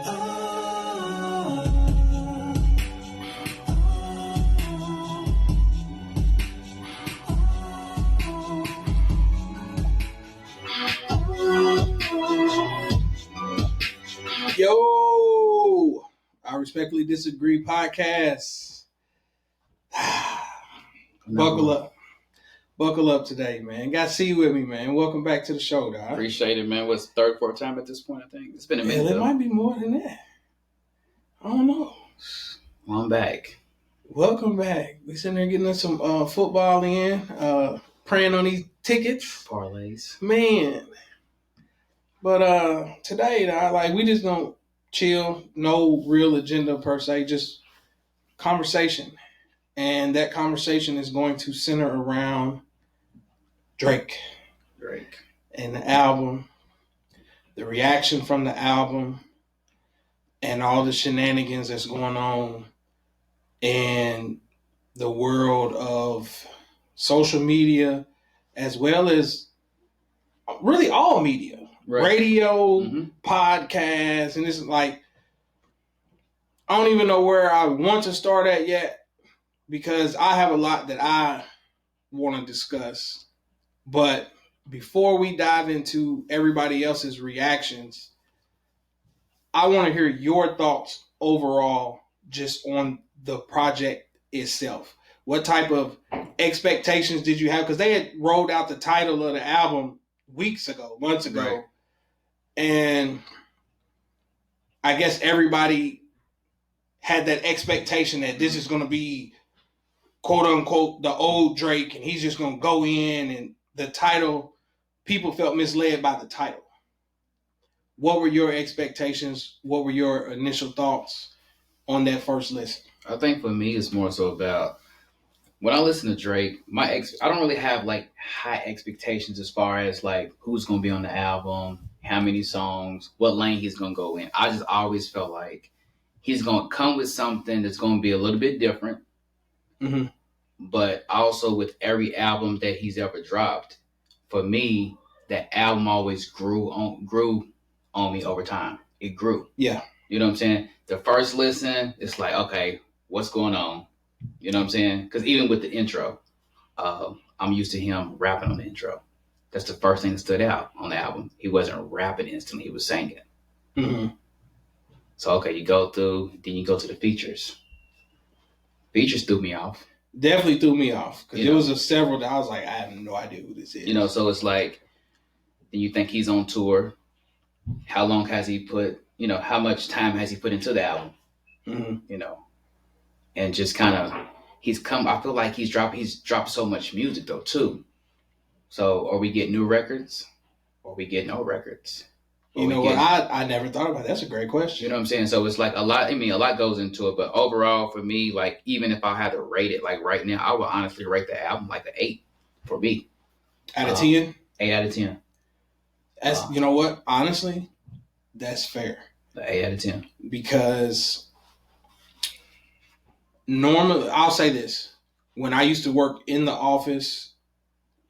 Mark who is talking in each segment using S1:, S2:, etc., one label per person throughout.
S1: Yo, I Respectfully Disagree podcast. Buckle up. Buckle up today, man. Got C with me, man. Welcome back to the show, dog.
S2: Appreciate it, man. What's third, fourth time at this point, I think? It's been a minute.
S1: It might be more than that. I don't know.
S2: Well, I'm back.
S1: Welcome back. We sitting there getting us some football in, praying on these tickets.
S2: Parlays.
S1: Man. But today, dog, we just gonna chill. No real agenda per se, just conversation. And that conversation is going to center around Drake. And the album, the reaction from the album, and all the shenanigans that's going on in the world of social media, as well as really all media. Right. Radio, podcasts, and it's like, I don't even know where I want to start at yet, because I have a lot that I want to discuss. But before we dive into everybody else's reactions, I want to hear your thoughts overall just on the project itself. What type of expectations did you have? Because they had rolled out the title of the album months ago. Right. And I guess everybody had that expectation that this is going to be, quote unquote, the old Drake, and he's just going to go in, and the title, people felt misled by the title. What were your expectations? What were your initial thoughts on that first listen?
S2: I think for me, it's more so about when I listen to Drake, I don't really have high expectations as far as who's going to be on the album, how many songs, what lane he's going to go in. I just always felt like he's going to come with something that's going to be a little bit different. Mm-hmm. But also with every album that he's ever dropped, for me, that album always grew on me over time. It grew. Yeah. You know what I'm saying? The first listen, it's like, okay, what's going on? You know what I'm saying? Because even with the intro, I'm used to him rapping on the intro. That's the first thing that stood out on the album. He wasn't rapping instantly. He was singing. Mm-hmm. So, okay, you go through, then you go to the features. Features threw me off.
S1: Definitely threw me off. Because there was several that I was like, I have no idea who this is.
S2: You know, so it's like, then you think he's on tour. How long has he how much time has he put into the album? Mm-hmm. And just kind of, I feel like he's dropped so much music though too. So are we getting new records? Or are we getting old records?
S1: You know what? I never thought about that. That's a great question.
S2: You know what I'm saying? So it's like a lot goes into it. But overall for me, even if I had to rate it right now, I would honestly rate the album an 8 for me.
S1: Out of 10?
S2: 8 out of 10.
S1: That's, you know what? Honestly, that's fair.
S2: The 8 out of 10.
S1: Because normally, I'll say this. When I used to work in the office,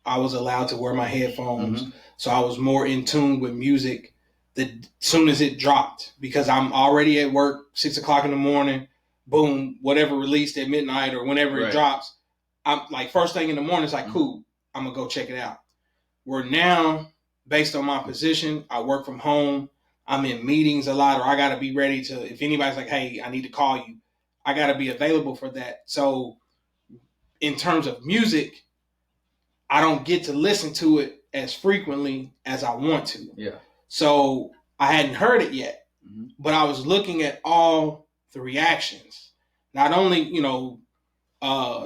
S1: I was allowed to wear my headphones. Mm-hmm. So I was more in tune with music as soon as it dropped. Because I'm already at work, 6 o'clock in the morning, boom, whatever released at midnight or whenever it drops. I'm first thing in the morning, it's cool, I'm going to go check it out. Where now, based on my position, I work from home. I'm in meetings a lot, or I got to be ready to, if anybody's like, hey, I need to call you, I got to be available for that. So in terms of music, I don't get to listen to it as frequently as I want to. Yeah. So I hadn't heard it yet, but I was looking at all the reactions. Not only,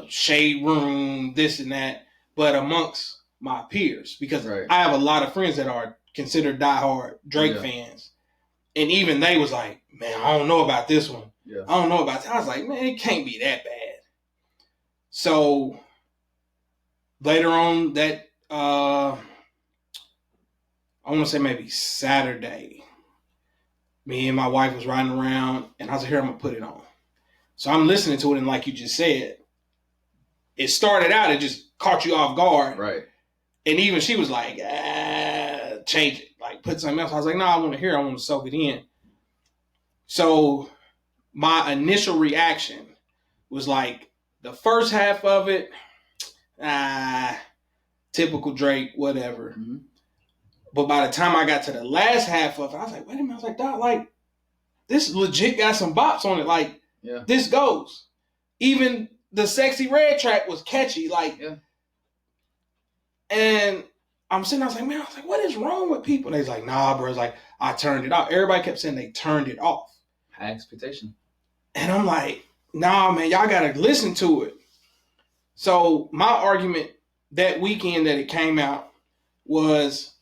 S1: Shade Room, this and that, but amongst my peers. Because I have a lot of friends that are considered diehard Drake fans. And even they was like, man, I don't know about this one. Yeah. I don't know about that. I was like, man, it can't be that bad. So later on that, I want to say maybe Saturday, me and my wife was riding around and I was like, here, I'm going to put it on. So I'm listening to it, and like you just said, it started out, it just caught you off guard. Right. And even she was like, change it, put something else. I was like, no, I want to hear it. I want to soak it in. So my initial reaction was like the first half of it, typical Drake, whatever.
S2: Mm-hmm.
S1: But by the time I got to the last half of it, I was like, wait a minute. I was like, dog, like, this legit got some bops on it. Like, this goes. Even the Sexy Red track was catchy. Like, and I'm sitting there, I was like, man, what is wrong with people? And they's like, nah, bro. It's like, I turned it off. Everybody kept saying they turned it off.
S2: High expectation.
S1: And I'm like, nah, man, y'all got to listen to it. So my argument that weekend that it came out was,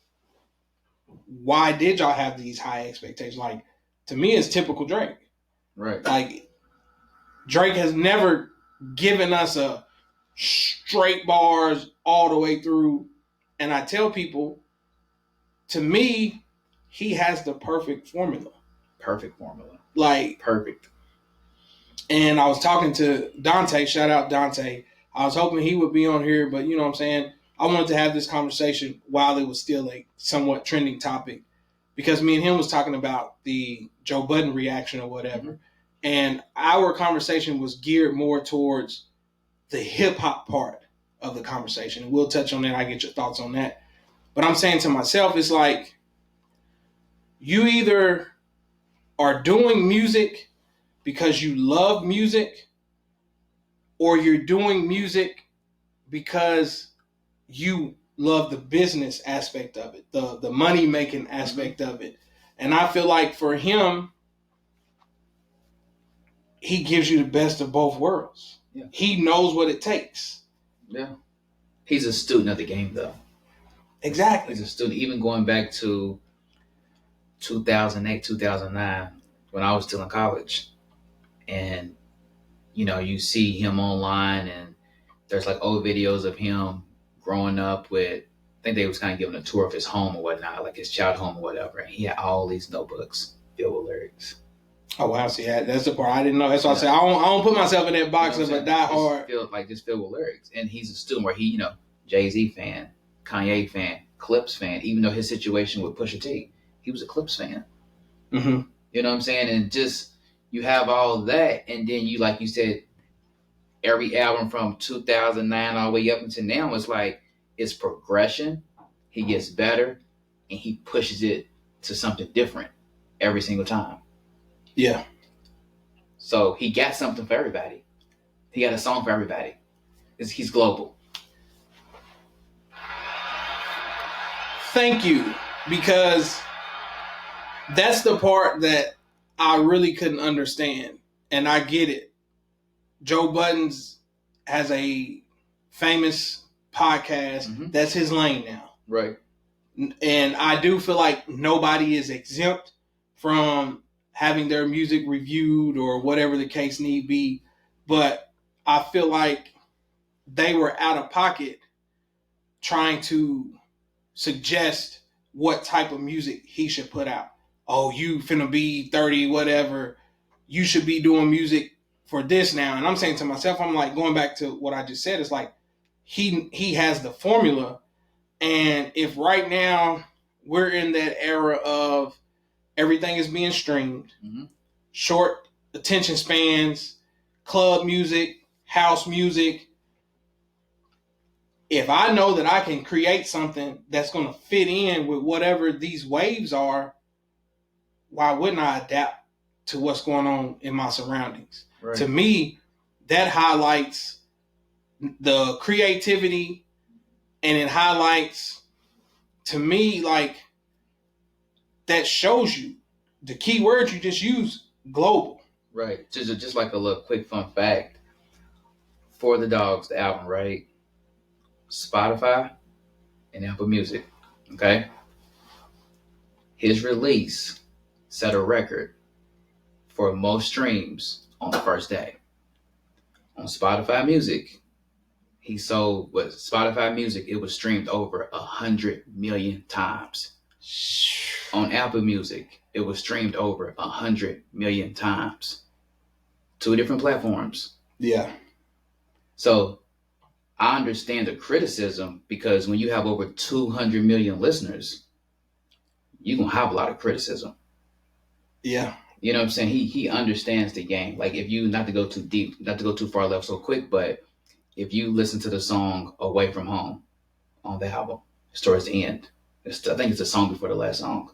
S1: why did y'all have these high expectations? Like, to me, it's typical Drake.
S2: Right.
S1: Like, Drake has never given us a straight bars all the way through. And I tell people, to me, he has the perfect formula.
S2: Perfect formula.
S1: Like,
S2: perfect.
S1: And I was talking to Dante, shout out Dante. I was hoping he would be on here, but you know what I'm saying? I wanted to have this conversation while it was still a somewhat trending topic, because me and him was talking about the Joe Budden reaction or whatever. Mm-hmm. And our conversation was geared more towards the hip hop part of the conversation. And we'll touch on that. I get your thoughts on that. But I'm saying to myself, it's like, you either are doing music because you love music, or you're doing music because you love the business aspect of it, the money making aspect of it. And I feel like for him, he gives you the best of both worlds. Yeah. He knows what it takes.
S2: Yeah. He's a student of the game, though.
S1: Exactly.
S2: He's a student. Even going back to 2008, 2009, when I was still in college. And, you know, you see him online, and there's like old videos of him growing up with, I think they was kind of giving a tour of his home or whatnot, like his child home or whatever. And he had all these notebooks filled with lyrics.
S1: Oh, wow. See, that's the part I didn't know. That's why I said I don't put myself in that box of a diehard.
S2: Just filled with lyrics. And he's a student where he, you know, Jay-Z fan, Kanye fan, Clips fan, even though his situation with Pusha T, he was a Clips fan.
S1: Mm-hmm.
S2: You know what I'm saying? And just, you have all that, and then you, like you said, every album from 2009 all the way up until now, it's like, it's progression. He gets better, and he pushes it to something different every single time.
S1: Yeah.
S2: So he got something for everybody. He got a song for everybody. He's global.
S1: Thank you, because that's the part that I really couldn't understand, and I get it. Joe Budden has a famous podcast. Mm-hmm. That's his lane now.
S2: Right.
S1: And I do feel like nobody is exempt from having their music reviewed or whatever the case need be. But I feel like they were out of pocket trying to suggest what type of music he should put out. Oh, you finna be 30, whatever. You should be doing music for this now. And I'm saying to myself, I'm like, going back to what I just said, it's like he has the formula. And if right now we're in that era of everything is being streamed, mm-hmm. short attention spans, club music, house music, if I know that I can create something that's going to fit in with whatever these waves are, why wouldn't I adapt to what's going on in my surroundings? Right. To me, that highlights the creativity, and it highlights, to me, like, that shows you the key words you just used, global.
S2: Right. Just like a little quick fun fact. For the Dogs, the album, right? Spotify and Apple Music. Okay? His release set a record for most streams on the first day. On Spotify Music, he sold Spotify Music, it was streamed over 100 million times. On Apple Music, it was streamed over 100 million times. 2 different platforms.
S1: Yeah.
S2: So I understand the criticism, because when you have over 200 million listeners, you're going to have a lot of criticism.
S1: Yeah.
S2: You know what I'm saying? He understands the game. Like if you not to go too deep, not to go too far left so quick, but if you listen to the song "Away from Home" on the album, it's towards the end. I think it's the song before the last song.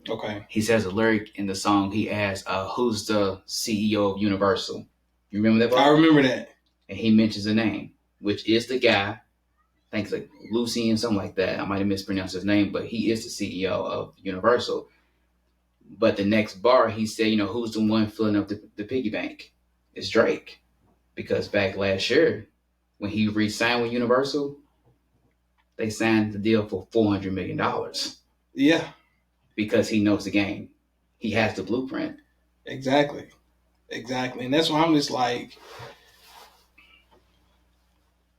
S1: Okay.
S2: He says a lyric in the song. He asks, "Who's the CEO of Universal?" You remember that part?
S1: I remember that.
S2: And he mentions a name, which is the guy. I think it's like Lucian, something like that. I might have mispronounced his name, but he is the CEO of Universal. But the next bar, he said, who's the one filling up the piggy bank? It's Drake. Because back last year, when he re-signed with Universal, they signed the deal for $400 million.
S1: Yeah.
S2: Because he knows the game. He has the blueprint.
S1: Exactly. And that's why I'm just like,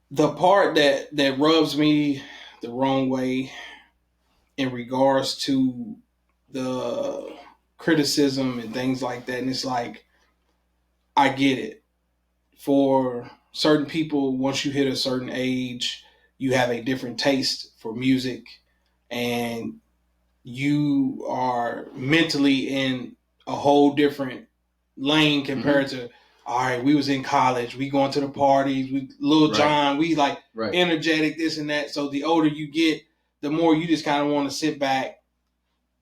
S1: the part that rubs me the wrong way in regards to the criticism and things like that. And it's like, I get it. For certain people, once you hit a certain age, you have a different taste for music and you are mentally in a whole different lane compared to, all right, we was in college, we going to the parties, we Lil Jon, we like energetic, this and that. So the older you get, the more you just kind of want to sit back,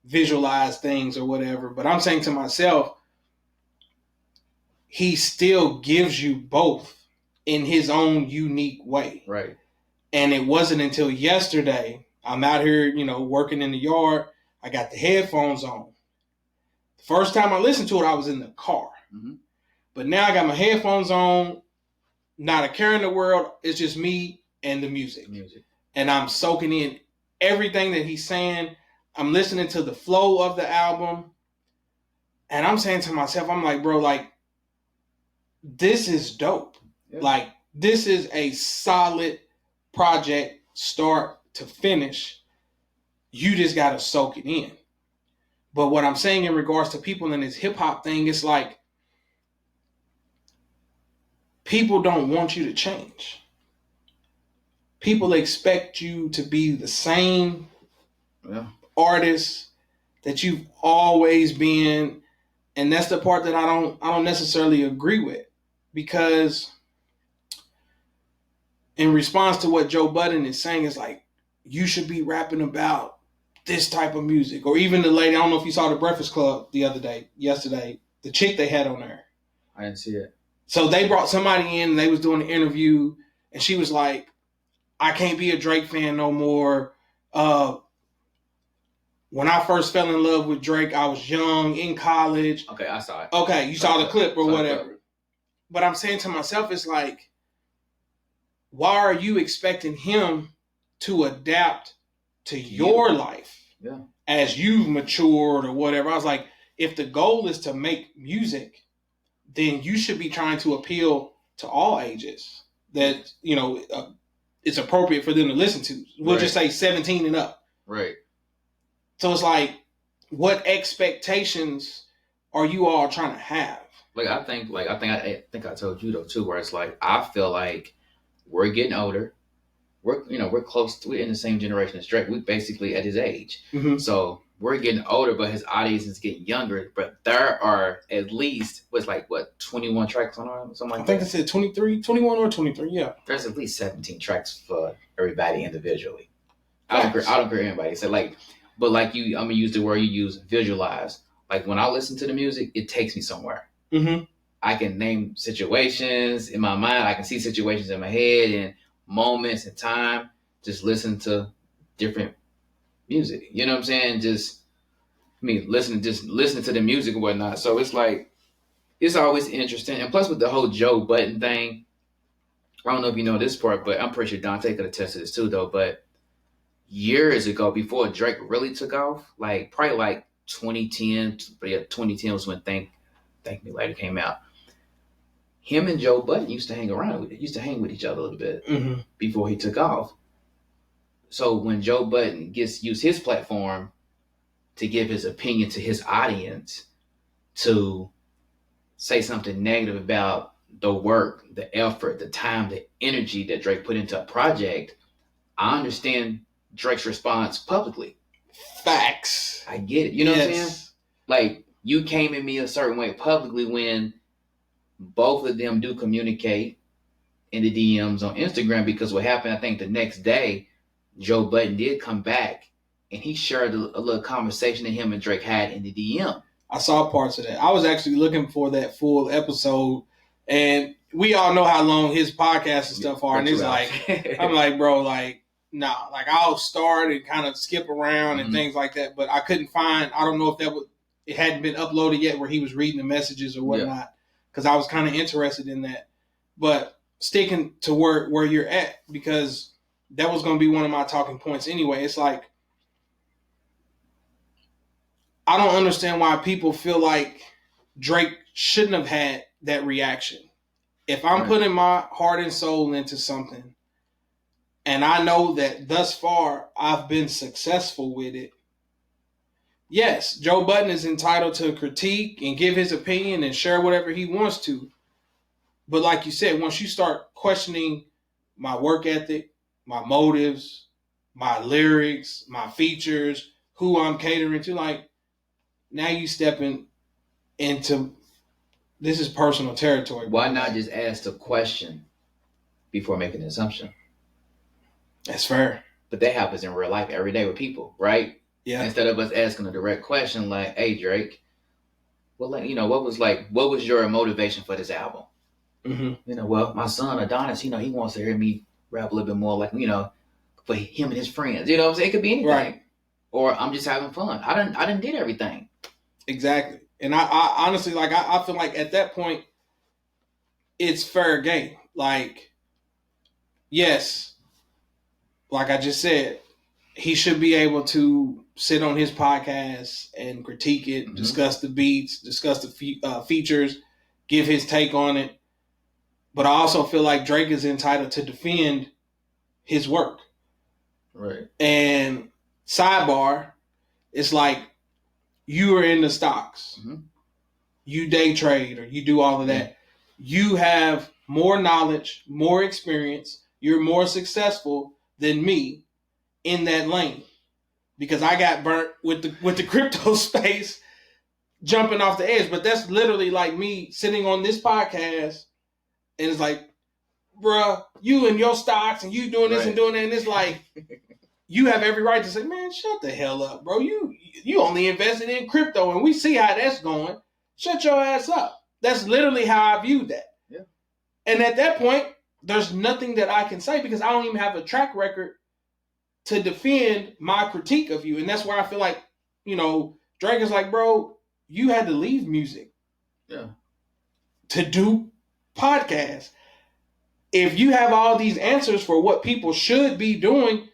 S1: visualize things or whatever. But I'm saying to myself, he still gives you both in his own unique way.
S2: Right.
S1: And it wasn't until yesterday, I'm out here, working in the yard. I got the headphones on. The first time I listened to it, I was in the car.
S2: Mm-hmm.
S1: But now I got my headphones on, not a care in the world. It's just me and the music. And I'm soaking in everything that he's saying. I'm listening to the flow of the album. And I'm saying to myself, I'm like, bro, like, this is dope. Yeah. Like, this is a solid project, start to finish. You just got to soak it in. But what I'm saying in regards to people in this hip hop thing, it's like, people don't want you to change. People expect you to be the same artist that you've always been. And that's the part that I don't necessarily agree with. Because in response to what Joe Budden is saying, is like, you should be rapping about this type of music. Or even the lady, I don't know if you saw the Breakfast Club yesterday, the chick they had on there.
S2: I didn't see it.
S1: So they brought somebody in and they was doing an interview and she was like, I can't be a Drake fan no more. When I first fell in love with Drake, I was young, in college.
S2: Okay, I saw it.
S1: Okay, you saw the clip or whatever. But I'm saying to myself, it's like, why are you expecting him to adapt to your life as you've matured or whatever? I was like, if the goal is to make music, then you should be trying to appeal to all ages that, it's appropriate for them to listen to. We'll just say 17 and up.
S2: Right.
S1: So it's like, what expectations are you all trying to have?
S2: I think I told you though too, where it's like, I feel like we're getting older. We're close. We're in the same generation as Drake. We basically at his age. Mm-hmm. So we're getting older, but his audience is getting younger. But there are at least 21 tracks on it, something like that. I think
S1: it said 23, 21 or 23. Yeah.
S2: There's at least 17 tracks for everybody individually. I don't care anybody. So I'm gonna use the word you use, visualize. Like when I listen to the music, it takes me somewhere. Mm-hmm. I can name situations in my mind. I can see situations in my head and moments and time. Just listen to different music. You know what I'm saying? Listening to the music and whatnot. So it's like, it's always interesting. And plus with the whole Joe Budden thing, I don't know if you know this part, but I'm pretty sure Dante could attest to this too though. But years ago, before Drake really took off, probably 2010, but yeah, 2010 was when Thank Me Later came out. Him and Joe Budden used to hang with each other a little bit before he took off. So when Joe Budden used his platform to give his opinion to his audience, to say something negative about the work, the effort, the time, the energy that Drake put into a project, I understand Drake's response publicly.
S1: Facts.
S2: I get it. You know what I'm saying? you came at me a certain way publicly when both of them do communicate in the DMs on Instagram. Because what happened, I think the next day, Joe Budden did come back and he shared a little conversation that him and Drake had in the DM.
S1: I saw parts of that. I was actually looking for that full episode, and we all know how long his podcasts and stuff are, and it's like, I'm like, bro, like, nah, like I'll start and kind of skip around and things like that, but I couldn't find. I don't know if it hadn't been uploaded yet where he was reading the messages or whatnot, because I was kind of interested in that. But sticking to where you're at, because that was going to be one of my talking points anyway. It's like, I don't understand why people feel like Drake shouldn't have had that reaction. If I'm putting my heart and soul into something, and I know that thus far I've been successful with it, yes, Joe Budden is entitled to critique and give his opinion and share whatever he wants to. But like you said, once you start questioning my work ethic, my motives, my lyrics, my features, who I'm catering to, like, now you stepping into, this is personal territory.
S2: Why not just ask the question before making an assumption?
S1: That's fair.
S2: But that happens in real life every day with people, right?
S1: Yeah.
S2: Instead of us asking a direct question like, "Hey, Drake, well, like, what was your motivation for this album?"
S1: Mm-hmm.
S2: Well, my son Adonis, he wants to hear me rap a little bit more, like, for him and his friends. You know what I'm saying? It could be anything.
S1: Right.
S2: Or I'm just having fun. I didn't did everything.
S1: Exactly. And I honestly, like, I feel like at that point, it's fair game. Like, yes, like I just said, he should be able to sit on his podcast and critique it, discuss the beats, discuss the features, give his take on it. But I also feel like Drake is entitled to defend his work.
S2: Right.
S1: And sidebar, it's like, you are in the stocks. You day trade or you do all of that. You have more knowledge, more experience. You're more successful than me in that lane, because I got burnt with the crypto space jumping off the edge. But that's literally like me sitting on this podcast and it's like, bruh, you and your stocks and you doing this and doing that. And it's like, you have every right to say, man, shut the hell up, bro. You only invested in crypto and we see how that's going. Shut your ass up. That's literally how I viewed that.
S2: Yeah.
S1: And at that point, there's nothing that I can say because I don't even have a track record to defend my critique of you. And that's where I feel like, Drake is like, bro, you had to leave music to do podcasts. If you have all these answers for what people should be doing,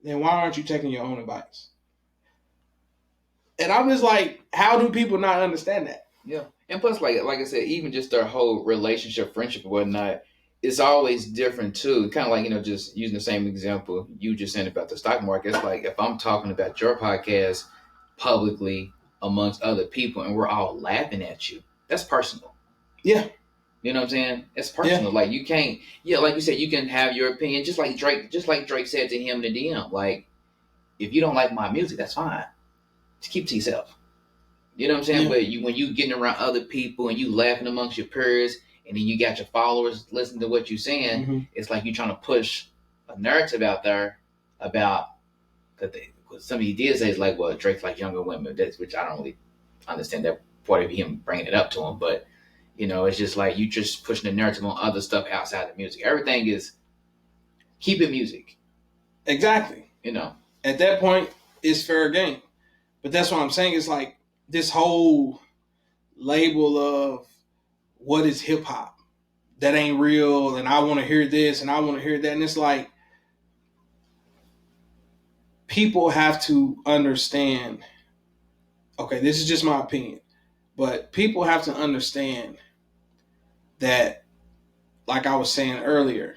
S1: then why aren't you taking your own advice? And I'm just like, how do people not understand that?
S2: Yeah. And plus, like I said, even just their whole relationship, friendship, and whatnot, it's always different too. Kind of like, just using the same example you just said about the stock market. It's like, if I'm talking about your podcast publicly amongst other people and we're all laughing at you, that's personal.
S1: Yeah.
S2: You know what I'm saying? It's personal. Yeah. Like, you can't, like you said, you can have your opinion, just like Drake said to him in the DM. Like, if you don't like my music, that's fine. Just keep it to yourself. You know what I'm saying? Yeah. But when you getting around other people and you laughing amongst your peers, and then you got your followers listening to what you're saying, it's like you're trying to push a narrative out there about, because somebody did say, it's like, well, Drake's like younger women, which I don't really understand that part of him bringing it up to him, but it's just like you just pushing the narrative on other stuff outside the music. Everything is keep it music.
S1: Exactly. At that point, it's fair game. But that's what I'm saying. It's like this whole label of what is hip hop that ain't real, and I want to hear this and I want to hear that. And it's like, people have to understand, okay, this is just my opinion, but people have to understand that, like I was saying earlier,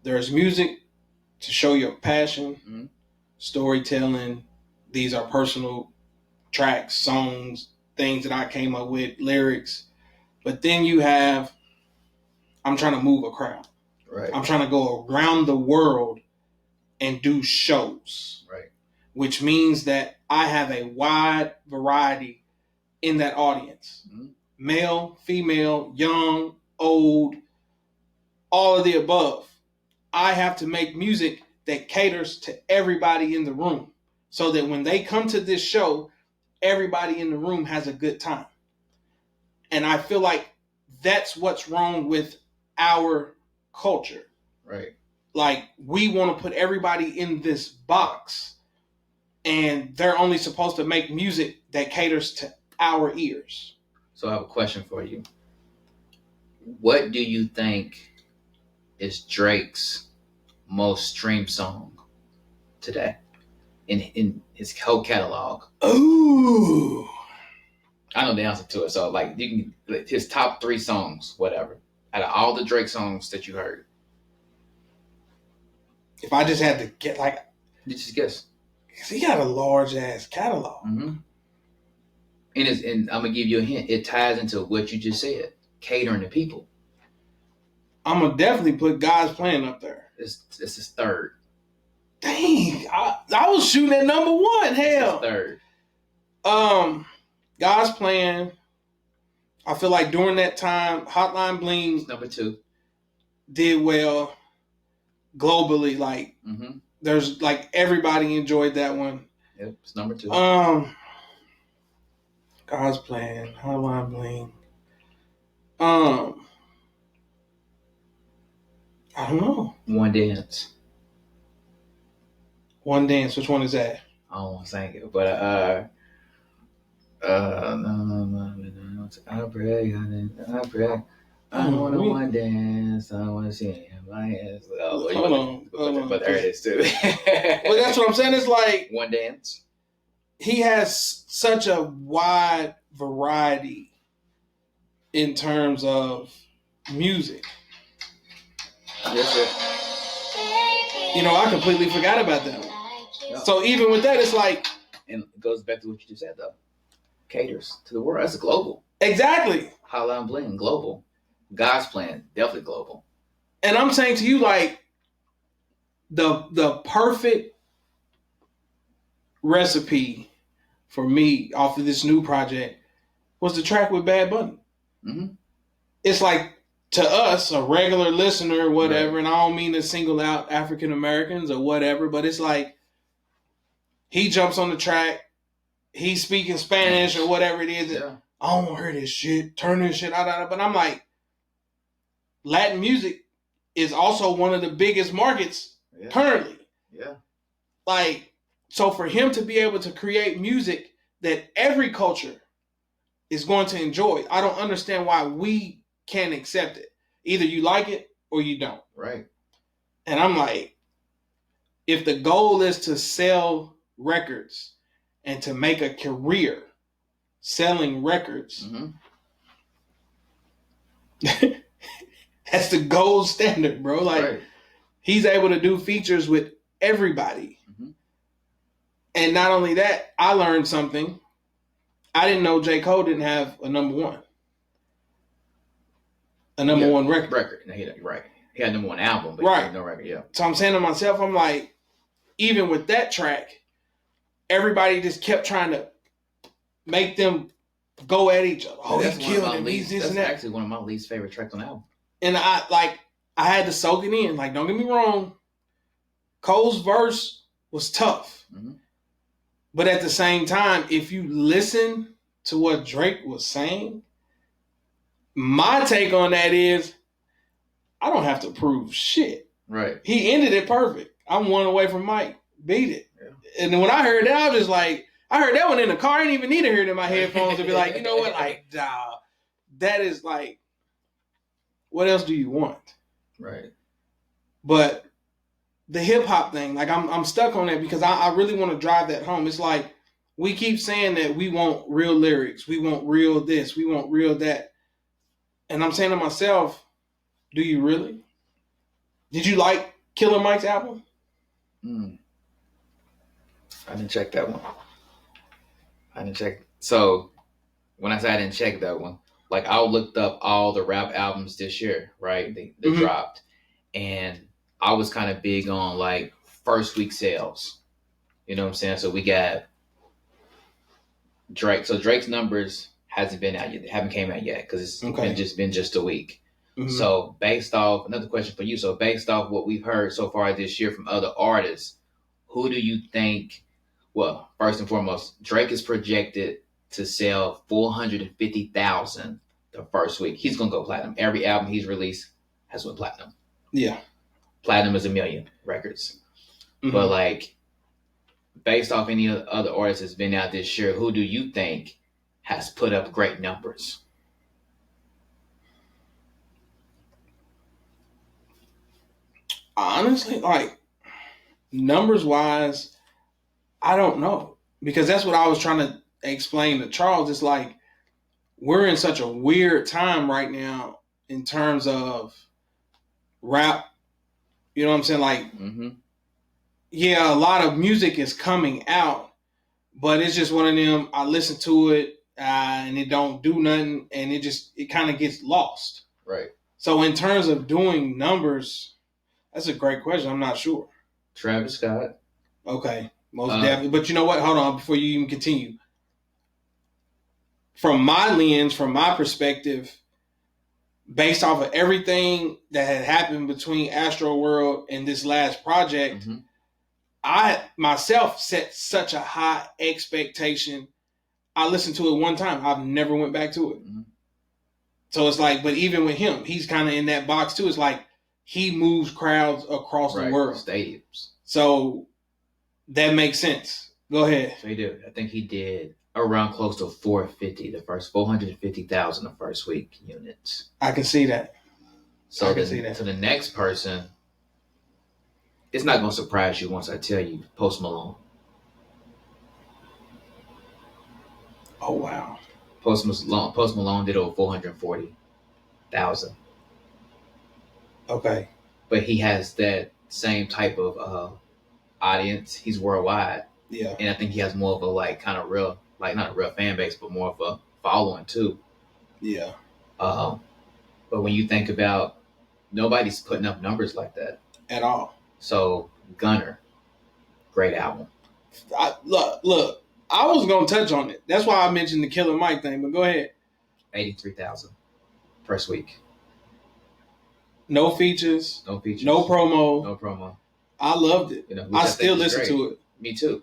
S1: there's music to show your passion, storytelling. These are personal tracks, songs, things that I came up with, lyrics. But then you have, I'm trying to move a crowd.
S2: Right.
S1: I'm trying to go around the world and do shows.
S2: Right.
S1: Which means that I have a wide variety in that audience.
S2: Mm-hmm.
S1: Male, female, young, old, all of the above. I have to make music that caters to everybody in the room so that when they come to this show, everybody in the room has a good time. And I feel like that's what's wrong with our culture.
S2: Right.
S1: Like, we want to put everybody in this box, and they're only supposed to make music that caters to our ears.
S2: So I have a question for you. What do you think is Drake's most streamed song today in his whole catalog?
S1: Ooh.
S2: I know the answer to it. So like you can his top 3 songs, whatever, out of all the Drake songs that you heard.
S1: If I just had to get like,
S2: You just guess.
S1: cause he got a large ass catalog.
S2: Mm-hmm. And I'm gonna give you a hint. It ties into what you just said, catering to people.
S1: I'm gonna definitely put God's Plan up there.
S2: It's his third.
S1: Dang, I was shooting at number 1. Hell,
S2: It's his third.
S1: God's Plan. I feel like during that time, Hotline Bling
S2: It's number 2.
S1: did well globally. Like,
S2: Mm-hmm.
S1: there's like everybody enjoyed that one.
S2: Yep, it's number 2.
S1: God's Plan, Hotline Bling. I don't know.
S2: One Dance.
S1: One Dance. Which one is that?
S2: I don't want to sing it, but no, I pray. I want to one dance. I want to see my hands.
S1: Hold on.
S2: But there it is too.
S1: Well, that's what I'm saying. It's like
S2: One Dance.
S1: he has such a wide variety in terms of music.
S2: Yes, sir.
S1: You know, I completely forgot about that one.
S2: Yep.
S1: So even with that, it's like,
S2: And it goes back to what you just said though. Caters to the world. That's global.
S1: exactly.
S2: Hotline Bling, global. God's Plan, definitely global.
S1: And I'm saying to you, like, the perfect recipe for me off of this new project was the track with Bad Bunny.
S2: Mm-hmm.
S1: It's like, to us, a regular listener or whatever,
S2: Right.
S1: and I don't mean to single out African Americans or whatever, but it's like, he jumps on the track, he's speaking Spanish or whatever it is.
S2: Yeah.
S1: I don't want to hear this shit, turn this shit out. But I'm like, Latin music is also one of the biggest markets currently.
S2: Yeah.
S1: Like, so for him to be able to create music that every culture is going to enjoy, I don't understand why we can't accept it. Either you like it or you don't.
S2: Right.
S1: And I'm like, if the goal is to sell records and to make a career selling records,
S2: Mm-hmm.
S1: that's the gold standard, bro. Like,
S2: Right.
S1: he's able to do features with everybody.
S2: Mm-hmm.
S1: And not only that, I learned something. I didn't know J. Cole didn't have a number 1. A number 1 record.
S2: No, right. He had number 1 album, but
S1: Right.
S2: he had no record. Yeah.
S1: So I'm saying to myself, I'm like, even with that track, everybody just kept trying to make them go at each other. Oh,
S2: That's
S1: he
S2: one of
S1: killed
S2: my
S1: him. He's this
S2: That's
S1: and that.
S2: actually one of my least favorite tracks on the album.
S1: And I had to soak it in. Like, don't get me wrong. Cole's verse was tough.
S2: Mm-hmm.
S1: But at the same time, if you listen to what Drake was saying, my take on that is, I don't have to prove shit.
S2: Right.
S1: He ended it perfect. I'm 1 away from Mike. Beat it.
S2: Yeah.
S1: And when I heard that, I was just like, I heard that one in the car. I didn't even need to hear it in my headphones to be like, you know what? Like, nah, that is like, what else do you want?
S2: Right.
S1: But the hip hop thing, like, I'm stuck on that because I really want to drive that home. It's like, we keep saying that we want real lyrics. We want real this. We want real that. And I'm saying to myself, do you really? Did you like Killer Mike's album?
S2: I didn't check that one. I didn't check. So when I say I didn't check that one, like, I looked up all the rap albums this year, right? They
S1: Mhm.
S2: dropped. And I was kind of big on like first week sales. You know what I'm saying? So we got Drake. So Drake's numbers hasn't been out yet. Haven't came out yet because it's
S1: Okay.
S2: been just a week.
S1: Mhm.
S2: So based off another question for you. So based off what we've heard so far this year from other artists, who do you think? Well, first and foremost, Drake is projected to sell 450,000 the first week. He's gonna go platinum. Every album he's released has went platinum.
S1: Yeah.
S2: Platinum is 1,000,000 records.
S1: Mhm.
S2: But like, based off any other artists that's been out this year, who do you think has put up great numbers?
S1: Honestly, like numbers wise, I don't know, because that's what I was trying to explain to Charles. It's like we're in such a weird time right now in terms of rap. You know what I'm saying? Like,
S2: Mm-hmm.
S1: yeah, a lot of music is coming out, but it's just one of them. I listen to it and it don't do nothing, and it kind of gets lost.
S2: Right.
S1: So in terms of doing numbers, that's a great question. I'm not sure.
S2: Travis Scott.
S1: Okay, most definitely. But you know what? Hold on before you even continue. From my lens, from my perspective, based off of everything that had happened between Astro World and this last project,
S2: Mm-hmm.
S1: I myself set such a high expectation. I listened to it one time. I've never went back to it.
S2: Mm-hmm.
S1: So it's like, but even with him, he's kind of in that box too. It's like he moves crowds across the world.
S2: Stadiums.
S1: So that makes sense. Go ahead.
S2: So he did. I think he did around close to 450,000 the first week units.
S1: I can see that.
S2: So
S1: I can see that.
S2: To the next person, it's not gonna surprise you once I tell you Post Malone.
S1: Oh wow.
S2: Post Malone did over 440,000.
S1: Okay.
S2: But he has that same type of audience. He's worldwide.
S1: Yeah.
S2: And I think he has more of a kind of real, not a real fan base, but more of a following too.
S1: Yeah.
S2: But when you think about, nobody's putting up numbers like that
S1: at all.
S2: So Gunner, great album.
S1: Look. I was gonna touch on it. That's why I mentioned the Killer Mike thing. But go ahead.
S2: 83,000 first week.
S1: No features.
S2: No
S1: promo. I loved it. I still listen to it.
S2: Me too.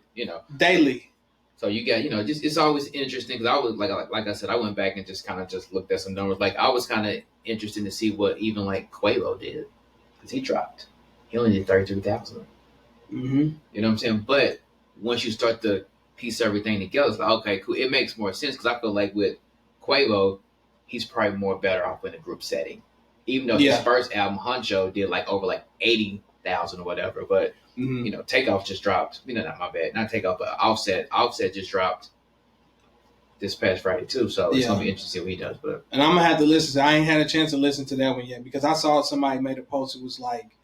S1: Daily.
S2: So you got just it's always interesting because I was like I said, I went back and just kind of just looked at some numbers. Like I was kind of interested to see what even Quavo did because he dropped. He only did 33,000.
S1: Mm-hmm.
S2: You know what I'm saying? But once you start to piece everything together, it's like, okay, cool. It makes more sense because I feel like with Quavo, he's probably more better off in a group setting. Even though his first album, Huncho, did over 80,000 or whatever. But, Takeoff just dropped. Not my bad. Not Takeoff, but Offset. Offset just dropped this past Friday too. So it's going to be interesting what he does.
S1: And I'm going to have to listen. I ain't had a chance to listen to that one yet because I saw somebody made a post. It was like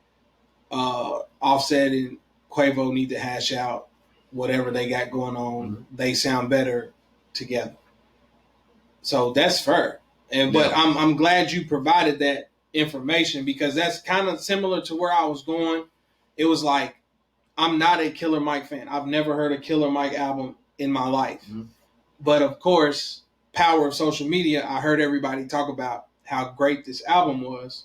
S1: Offset and Quavo need to hash out whatever they got going on. Mm-hmm. They sound better together. So that's fair. But I'm glad you provided that information because that's kind of similar to where I was going. It was like, I'm not a Killer Mike fan. I've never heard a Killer Mike album in my life. Mm-hmm. But of course, power of social media, I heard everybody talk about how great this album was.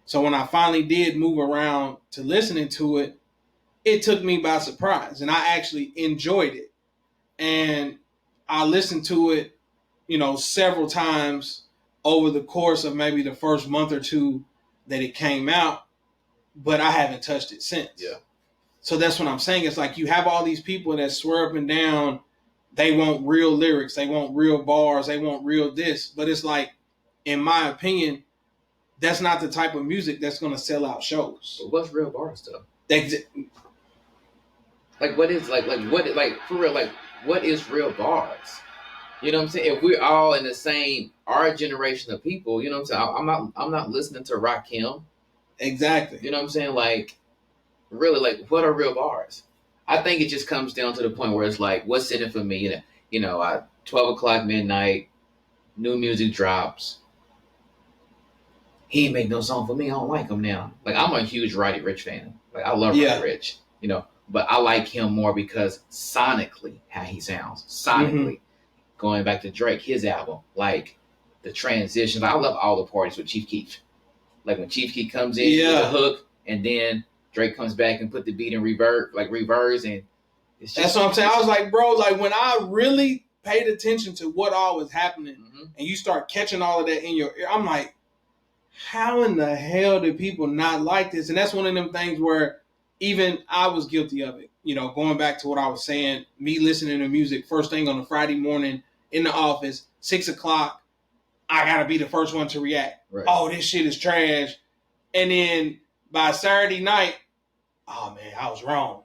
S1: So when I finally did move around to listening to it, it took me by surprise, and I actually enjoyed it. And I listened to it, several times over the course of maybe the first month or two that it came out, but I haven't touched it since.
S2: Yeah.
S1: So that's what I'm saying. It's like you have all these people that swear up and down, they want real lyrics, they want real bars, they want real this. But it's like, in my opinion, that's not the type of music that's going to sell out shows.
S2: But what's real bars, though? What is real bars? You know what I'm saying? If we're all in the same, our generation of people, you know what I'm saying? I'm not listening to Rakim.
S1: Exactly.
S2: You know what I'm saying? Really, what are real bars? I think it just comes down to the point where it's like, what's in it for me? 12 o'clock midnight, new music drops. He ain't make no song for me. I don't like him now. I'm a huge Roddy Ricch fan. I love Roddy Ricch, but I like him more because sonically, how he sounds. Sonically. going back to Drake, his album, like the transition. I love all the parties with Chief Keef. Like when Chief Keef comes in with the hook, and then Drake comes back and put the beat in reverse, and it's just,
S1: that's what I'm saying. I was like, bro, like when I really paid attention to what all was happening, and you start catching all of that in your ear, I'm like, how in the hell did people not like this? And that's one of them things where even I was guilty of it. You know, going back to what I was saying, me listening to music first thing on a Friday morning in the office, 6 o'clock, I gotta be the first one to react.
S2: Right.
S1: Oh, this shit is trash. And then by Saturday night, oh man, I was wrong.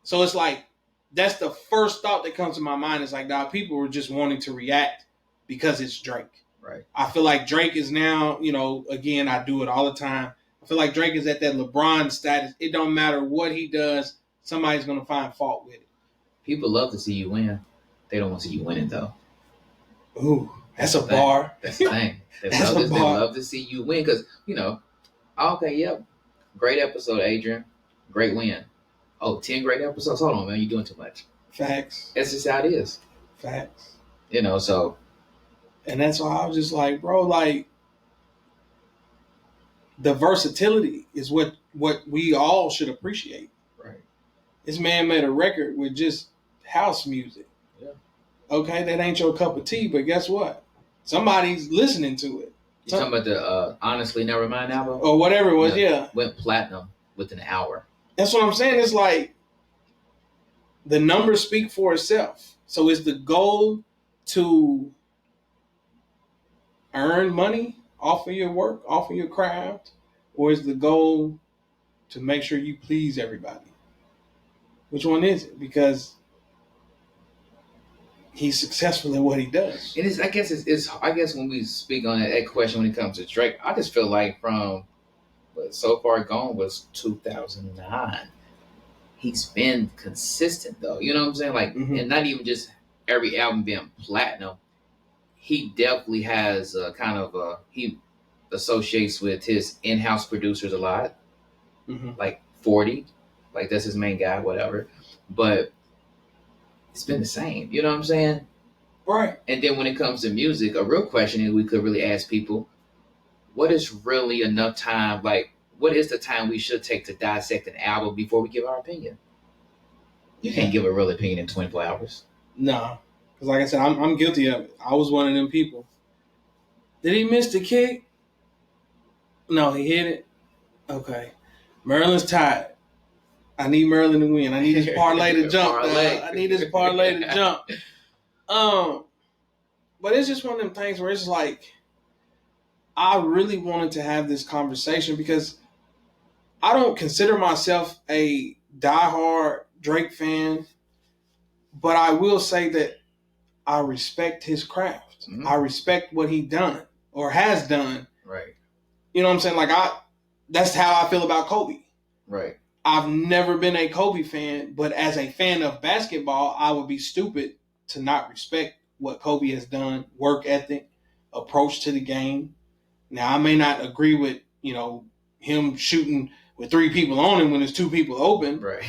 S1: So it's like, that's the first thought that comes to my mind. Is like, nah, people were just wanting to react because it's Drake.
S2: Right.
S1: I feel like Drake is now, you know, again, I do it all the time. I feel like Drake is at that LeBron status. It don't matter what he does, somebody's going to find fault with it.
S2: People love to see you win. They don't want to see you winning, though.
S1: Ooh, that's a bar.
S2: That's the thing. They love to see you win because, you know, okay, yep, great episode, Adrian. Great win. Oh, 10 great episodes? Hold on, man. You're doing too much.
S1: Facts.
S2: That's just how it is.
S1: Facts.
S2: You know, so.
S1: And that's why I was just like, bro, like, the versatility is what we all should appreciate.
S2: Right.
S1: This man made a record with just house music.
S2: Yeah.
S1: Okay, that ain't your cup of tea, but guess what? Somebody's listening to it.
S2: You talking about the Honestly Nevermind album?
S1: Or whatever it was, yeah.
S2: Went platinum within an hour.
S1: That's what I'm saying. It's like the numbers speak for itself. So is the goal to earn money off of your work, off of your craft, or is the goal to make sure you please everybody? Which one is it? Because he's successful at what he does.
S2: And I guess when we speak on that question when it comes to Drake, I just feel like from So Far Gone was 2009. He's been consistent though. You know what I'm saying? Like, and not even just every album being platinum. He definitely has a kind of he associates with his in-house producers a lot, like 40, like that's his main guy, whatever. But it's been the same. You know what I'm saying?
S1: Right.
S2: And then when it comes to music, a real question is we could really ask people, what is really enough time? Like, what is the time we should take to dissect an album before we give our opinion? You can't give a real opinion in 24 hours.
S1: No. Because like I said, I'm guilty of it. I was one of them people. Did he miss the kick? No, he hit it. Okay. Maryland's tied. I need Maryland to win. I need this parlay to jump. I need this parlay to jump. But it's just one of them things where it's like, I really wanted to have this conversation because I don't consider myself a diehard Drake fan, but I will say that I respect his craft. I respect what he done or has done.
S2: Right.
S1: You know what I'm saying? Like that's how I feel about Kobe.
S2: Right.
S1: I've never been a Kobe fan, but as a fan of basketball, I would be stupid to not respect what Kobe has done, work ethic, approach to the game. Now, I may not agree with, you know, him shooting with 3 people on him when there's 2 people open.
S2: Right.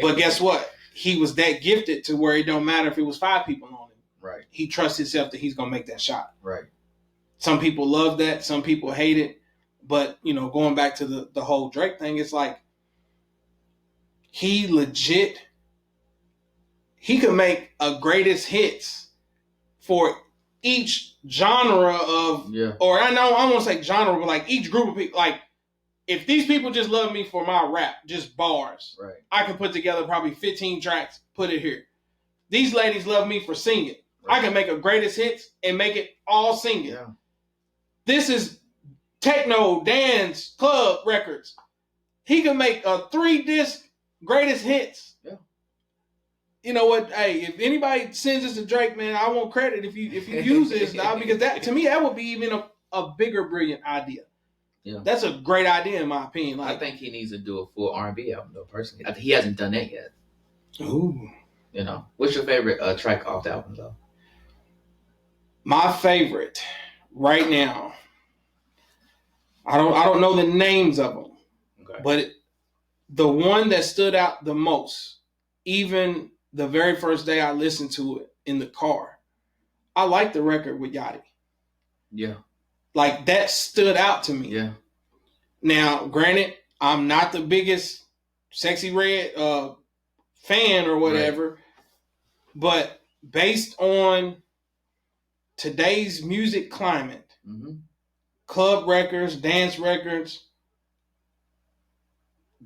S1: But guess what? He was that gifted to where it don't matter if it was 5 people on him.
S2: Right.
S1: He trusts himself that he's going to make that shot.
S2: Right.
S1: Some people love that. Some people hate it. But, you know, going back to the whole Drake thing, it's like he could make a greatest hits for each genre of, or I don't want to say genre, but like each group of people. Like if these people just love me for my rap, just bars,
S2: right,
S1: I can put together probably 15 tracks, put it here. These ladies love me for singing. Right. I can make a greatest hits and make it all singing.
S2: Yeah. This
S1: is techno, dance, club records. He can make a 3-disc greatest hits.
S2: Yeah.
S1: You know what? Hey, if anybody sends this to Drake, man, I want credit if you use this now, because that to me that would be even a bigger brilliant idea.
S2: Yeah,
S1: that's a great idea in my opinion. Like,
S2: I think he needs to do a full R&B album though. Personally, I think he hasn't done that yet.
S1: Ooh,
S2: you know, what's your favorite track off the album though?
S1: My favorite right now, I don't know the names of them, okay, but the one that stood out the most, even the very first day I listened to it in the car, I like the record with Yachty.
S2: Yeah.
S1: Like, that stood out to me.
S2: Yeah.
S1: Now, granted, I'm not the biggest Sexy Red fan or whatever, right. But based on today's music climate, club records, dance records,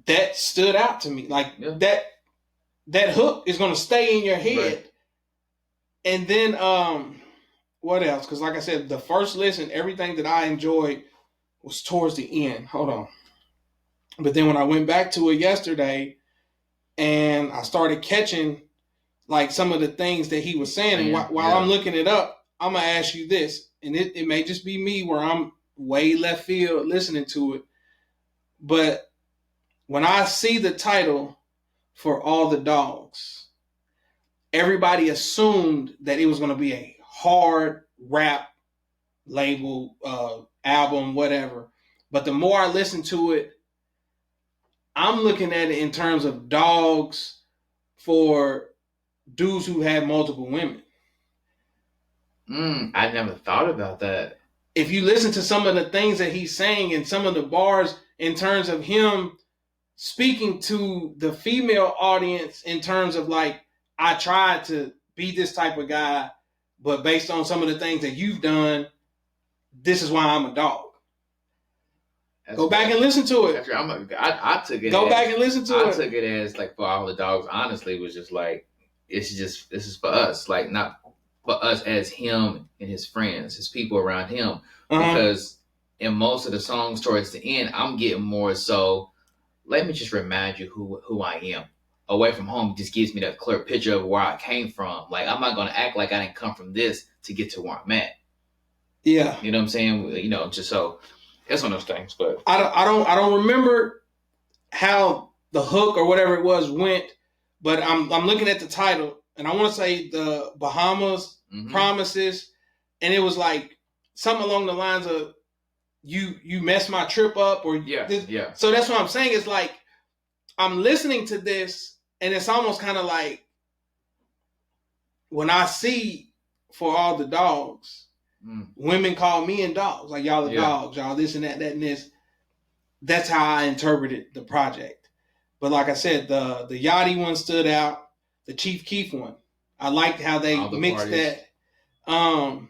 S1: that stood out to me. Like, that hook is going to stay in your head. Right. And then, what else? Because like I said, the first listen, everything that I enjoyed was towards the end. Hold on. But then when I went back to it yesterday and I started catching like some of the things that he was saying, and while I'm looking it up, I'm going to ask you this, and it may just be me where I'm way left field listening to it. But when I see the title For All the Dogs, everybody assumed that it was going to be a hard rap label, album, whatever. But the more I listen to it, I'm looking at it in terms of dogs for dudes who had multiple women.
S2: I never thought about that.
S1: If you listen to some of the things that he's saying and some of the bars in terms of him speaking to the female audience in terms of like, I tried to be this type of guy, but based on some of the things that you've done, this is why I'm a dog. Go back and listen to it.
S2: I took it.
S1: Go back and listen to it.
S2: I took it as like For All the Dogs. Honestly, was just like this is for us, like not for us as him and his friends, his people around him. Because in most of the songs towards the end, I'm getting more so. Let me just remind you who I am. Away from home just gives me that clear picture of where I came from. Like I'm not gonna act like I didn't come from this to get to where I'm at.
S1: Yeah,
S2: you know what I'm saying. You know, just so. It's one of those things, but
S1: I don't remember how the hook or whatever it was went, but I'm looking at the title and I want to say the Bahamas Promises, and it was like something along the lines of you messed my trip up or
S2: yeah.
S1: So that's what I'm saying. It's like I'm listening to this and it's almost kind of like when I see For All the Dogs. Women call me and dogs. Like, y'all are dogs. Y'all this and that and this. That's how I interpreted the project. But like I said, the Yachty one stood out. The Chief Keef one. I liked how they mixed parties. That. I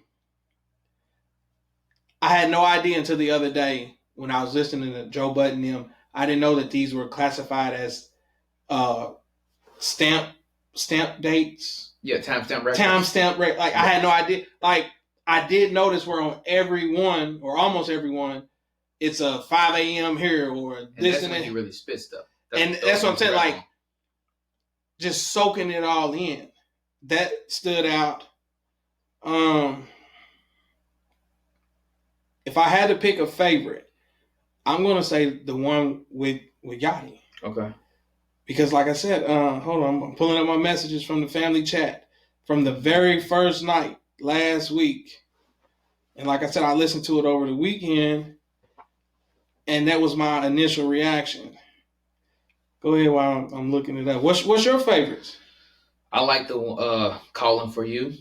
S1: had no idea until the other day when I was listening to Joe Budden them. I didn't know that these were classified as stamp dates.
S2: Yeah, timestamp records.
S1: Timestamp records. Like, I had no idea. Like, I did notice where on every one, or almost every one, it's a 5 a.m. here or this and that.
S2: He really spit stuff.
S1: That's what I'm saying. Like, just soaking it all in. That stood out. If I had to pick a favorite, I'm gonna say the one with Yachty.
S2: Okay.
S1: Because, like I said, hold on, I'm pulling up my messages from the family chat from the very first night. Last week, and like I said, I listened to it over the weekend, and that was my initial reaction. Go ahead while I'm looking it up. What's your favorites?
S2: I like the Calling for You.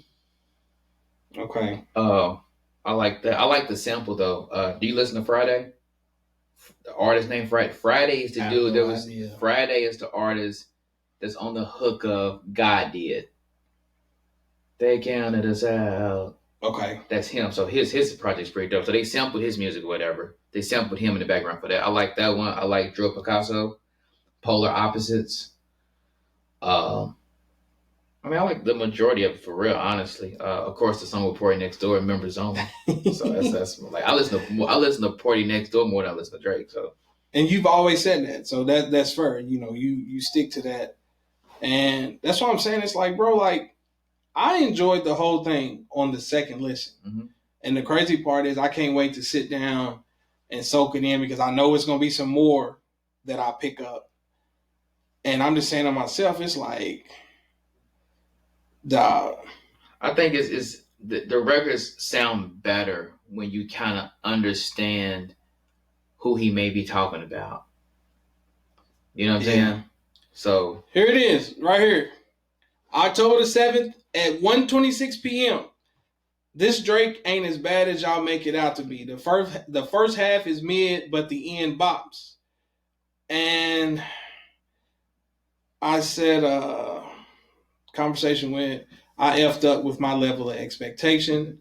S1: Okay.
S2: I like that. I like the sample though. Do you listen to Friday? The artist named Friday. Friday is the dude that was. Friday is the artist that's on the hook of God Did. They counted us out.
S1: Okay.
S2: That's him. So his project's pretty dope. So they sampled his music or whatever. They sampled him in the background for that. I like that one. I like Drew Picasso, Polar Opposites. I like the majority of it for real, honestly. Of course, the song with Party Next Door, Members Only. So that's like I listen to Party Next Door more than I listen to Drake. So.
S1: And you've always said that, so that's fair. You know, you stick to that, and that's what I'm saying. It's like, bro, like. I enjoyed the whole thing on the second listen. Mm-hmm. And the crazy part is I can't wait to sit down and soak it in because I know it's going to be some more that I pick up. And I'm just saying to myself, it's like, dog.
S2: I think it's the records sound better when you kind of understand who he may be talking about. You know what I'm saying? So.
S1: Here it is, right here. October the 7th at 1:26 p.m. this Drake ain't as bad as y'all make it out to be. The first half is mid, but the end bops. And I said, conversation went, I effed up with my level of expectation.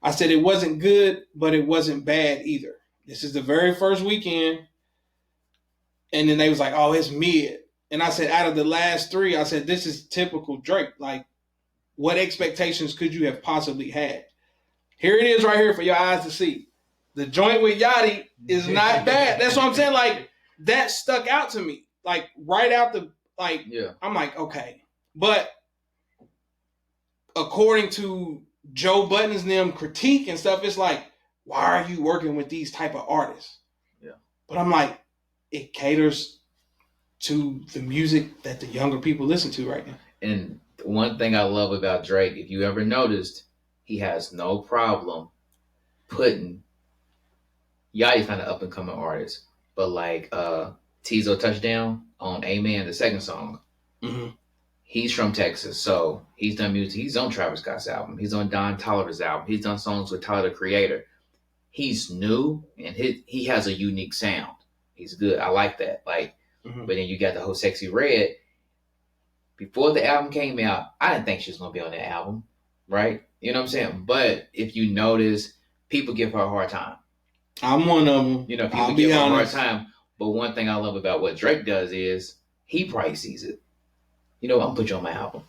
S1: I said it wasn't good, but it wasn't bad either. This is the very first weekend. And then they was like, oh, it's mid. And I said, out of the last three, I said, this is typical Drake. Like, what expectations could you have possibly had? Here it is right here for your eyes to see. The joint with Yachty is not bad. That's what I'm saying. Like, that stuck out to me. Like, right out the, like, yeah. I'm like, okay. But according to Joe Budden's them critique and stuff, it's like, why are you working with these type of artists? Yeah. But I'm like, it caters to the music that the younger people listen to right now.
S2: And one thing I love about Drake, if you ever noticed, he has no problem putting Yachty's not an up and coming artist, but like Tizo Touchdown on Amen, the second song. Mm-hmm. He's from Texas, so he's done music. He's on Travis Scott's album. He's on Don Toliver's album. He's done songs with Tyler the Creator. He's new and he has a unique sound. He's good. I like that. Like, mm-hmm. But then you got the whole Sexy Red. Before the album came out, I didn't think she was gonna be on that album, right? You know what I'm saying? But if you notice, people give her a hard time.
S1: I'm one of them.
S2: You know, people give her a hard time. But one thing I love about what Drake does is he probably sees it. You know, I'm gonna put you on my album.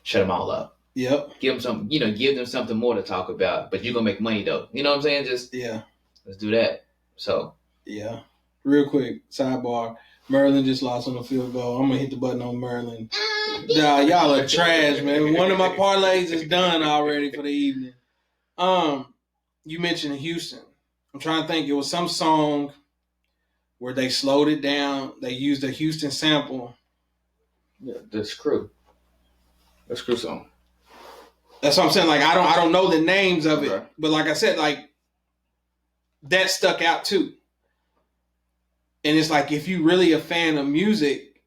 S2: Shut them all up.
S1: Yep.
S2: Give them something. You know, give them something more to talk about. But you're gonna make money though. You know what I'm saying? Just let's do that. So
S1: yeah. Real quick sidebar. Merlin just lost on a field goal. I'm gonna hit the button on Merlin. Nah, y'all are trash, man. One of my parlays is done already for the evening. You mentioned Houston. I'm trying to think. It was some song where they slowed it down. They used a Houston sample.
S2: Yeah, the Screw song.
S1: That's what I'm saying. Like I don't know the names of it, but like I said, like that stuck out too. And it's like if you're really a fan of music,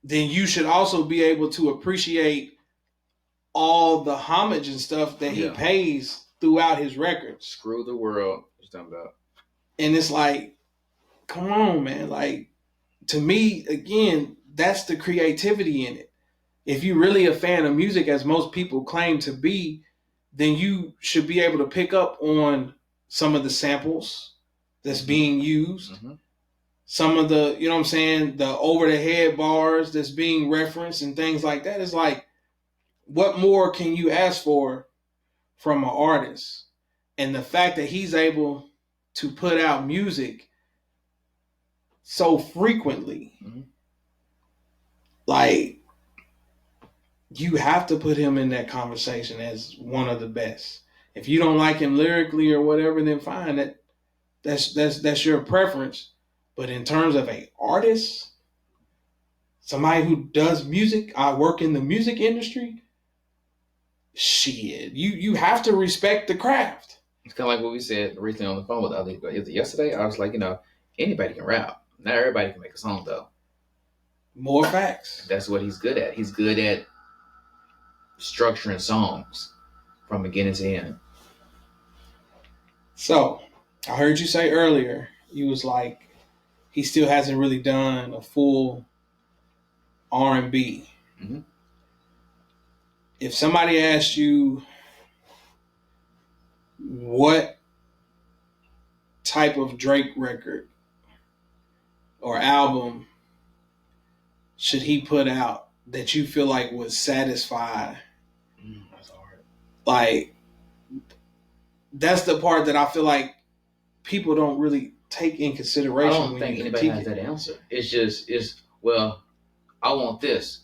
S1: then you should also be able to appreciate all the homage and stuff that he pays throughout his records.
S2: Screw the World. What you talking about?
S1: And it's like, come on, man. Like, to me, again, that's the creativity in it. If you're really a fan of music, as most people claim to be, then you should be able to pick up on some of the samples that's being used. Mm-hmm. Some of the, you know what I'm saying, the over-the-head bars that's being referenced and things like that. It's like, what more can you ask for from an artist? And the fact that he's able to put out music so frequently, mm-hmm. like, you have to put him in that conversation as one of the best. If you don't like him lyrically or whatever, then fine. That's your preference. But in terms of an artist, somebody who does music, I work in the music industry, shit, you have to respect the craft.
S2: It's kind of like what we said recently on the phone with yesterday. I was like, you know, anybody can rap. Not everybody can make a song, though.
S1: More facts.
S2: That's what he's good at. He's good at structuring songs from beginning to end.
S1: So, I heard you say earlier, you was like, he still hasn't really done a full R&B. Mm-hmm. If somebody asked you what type of Drake record or album should he put out that you feel like would satisfy,
S2: that's hard.
S1: Like, that's the part that I feel like people don't really take in consideration.
S2: I don't think anybody has that answer. Well, I want this